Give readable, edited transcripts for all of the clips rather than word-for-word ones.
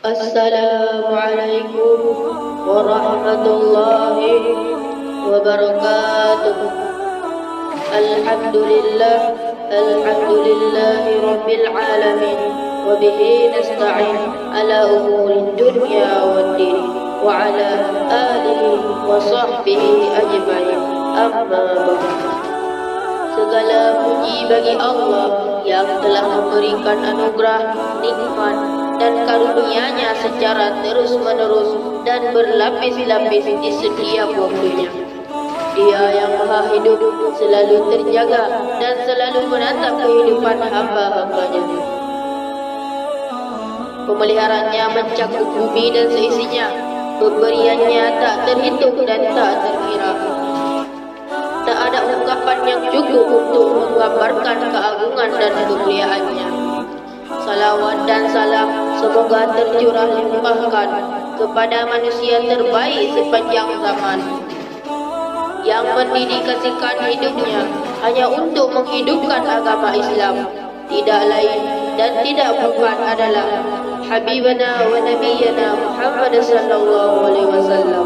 Assalamualaikum warahmatullahi wabarakatuh. Alhamdulillahi rabbil alamin. Wa bihi nasta'in ala umurid dunya waddin. Wa ala alihi wa sahbihi ajma'in. Amma ba'd. Segala puji bagi Allah yang telah memberikan anugerah, nikmat dan karunia-Nya secara terus-menerus dan berlapis-lapis di setiap waktunya. Dia yang maha hidup, selalu terjaga dan selalu menatap kehidupan hamba-hambanya. Pemeliharaannya mencakup bumi dan seisinya. Pemberiannya tak terhitung dan tak terkira. Tak ada ungkapan yang cukup untuk menggambarkan keagungan dan kemuliaannya. Salawat dan salam semoga tercurah limpahkan kepada manusia terbaik sepanjang zaman, yang mendedikasikan hidupnya hanya untuk menghidupkan agama Islam. Tidak lain dan tidak bukan adalah Habibana wa Nabiyana Muhammad sallallahu alaihi wasallam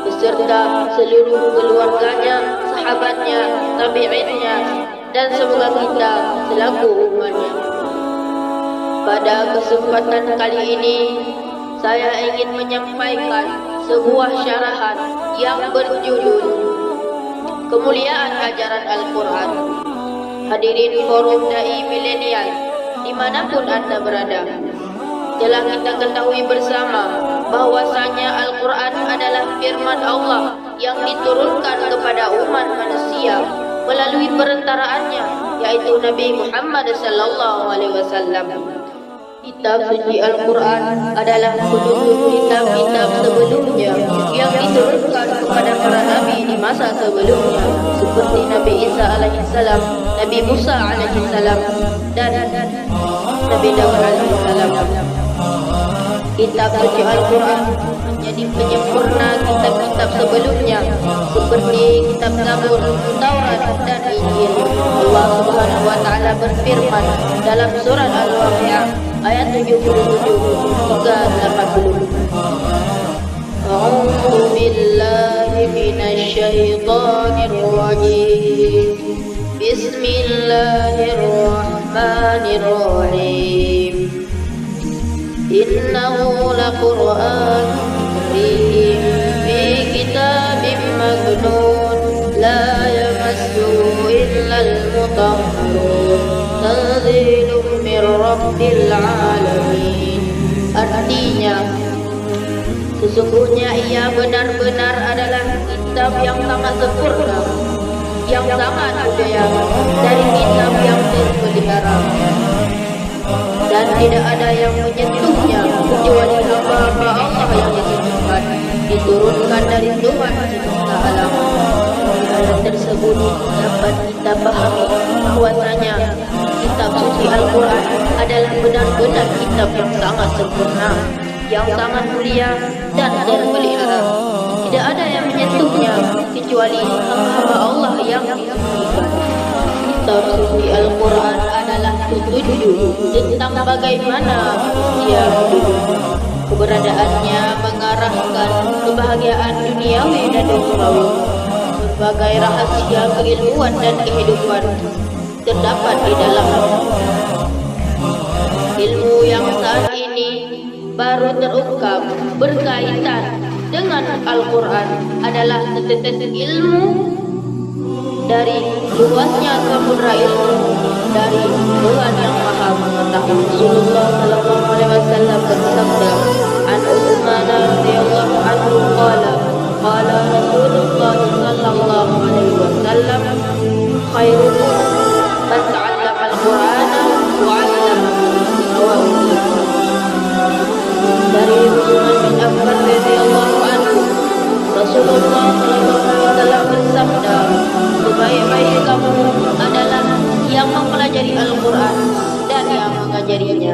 beserta seluruh keluarganya, sahabatnya, tabi'innya, dan semoga kita selaku umatnya. Pada kesempatan kali ini, saya ingin menyampaikan sebuah syarahan yang berjudul Kemuliaan Ajaran Al-Quran. Hadirin forum Dai Milenial dimanapun Anda berada, telah kita ketahui bersama bahwasanya Al-Quran adalah firman Allah yang diturunkan kepada umat manusia melalui perantaraannya, yaitu Nabi Muhammad sallallahu alaihi wasallam. Kitab suci Al-Quran adalah penutup kitab-kitab sebelumnya yang diturunkan kepada para nabi di masa sebelumnya, seperti Nabi Isa alaihissalam, Nabi Musa alaihissalam, dan Nabi Daud alaihissalam. Kitab suci Al-Quran menjadi penyempurna kitab-kitab sebelumnya, seperti kitab Zabur, Taurat, dan Injil. Allah Subhanahu wa taala berfirman dalam surat Al-Waqiah ayat 77 hingga 80. A'udzu billahi minasy syaithanir rajim. Bismillahirrahmanirrahim. Innahu laqur'anun karim fi kitabim maknun la yamassuhu illal mutahharun tanzilun min rabbil alamin. Artinya, sesungguhnya ia benar-benar adalah kitab yang sangat sempurna, yang sangat mulia, dari kitab yang terpelihara, dan tidak ada yang menyentuhnya kecuali hamba-hamba Allah yang dititipkan, diturunkan dari Tuhan semesta alam. Di ayat tersebut dapat kita pahami bahwasanya kitab suci Al-Quran adalah benar-benar kitab yang sangat sempurna, yang sangat mulia dan terpelihara. Tidak ada yang menyentuhnya kecuali hamba-hamba Allah yang disucikan. Kitab suci Al-Quran adalah petunjuk tentang bagaimana manusia hidup. Keberadaannya mengarahkan kebahagiaan duniawi dan ukhrawi. Berbagai rahasia keilmuan dan kehidupan terdapat di dalamnya. Ilmu yang saat ini baru terungkap berkaitan dengan Al-Quran adalah setetes ilmu dari luasnya samudra ilmu dari Tuhan yang Maha Mengetahui. Rasulullah sallallahu alaihi wasallam bersabda, "An Utsman radhiyallahu anhu qala Rasulullah sallallahu alaihi wasallam, khairukum man ta'allama al-Qur'ana wa 'allamahu." Dari Utsman bin Affan radhiyallahu anhu, Rasulullah sallallahu alaihi wasallam bersabda, sebaik-baik kamu adalah yang mempelajari Al-Quran dan yang mengajarinya.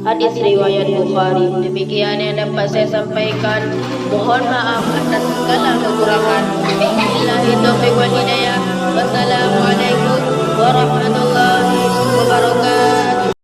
Hadis riwayat Bukhari. Demikian yang dapat saya sampaikan. Mohon maaf atas segala kekurangan. Billahi taufiq wal hidayah. Wassalamualaikum warahmatullahi wabarakatuh.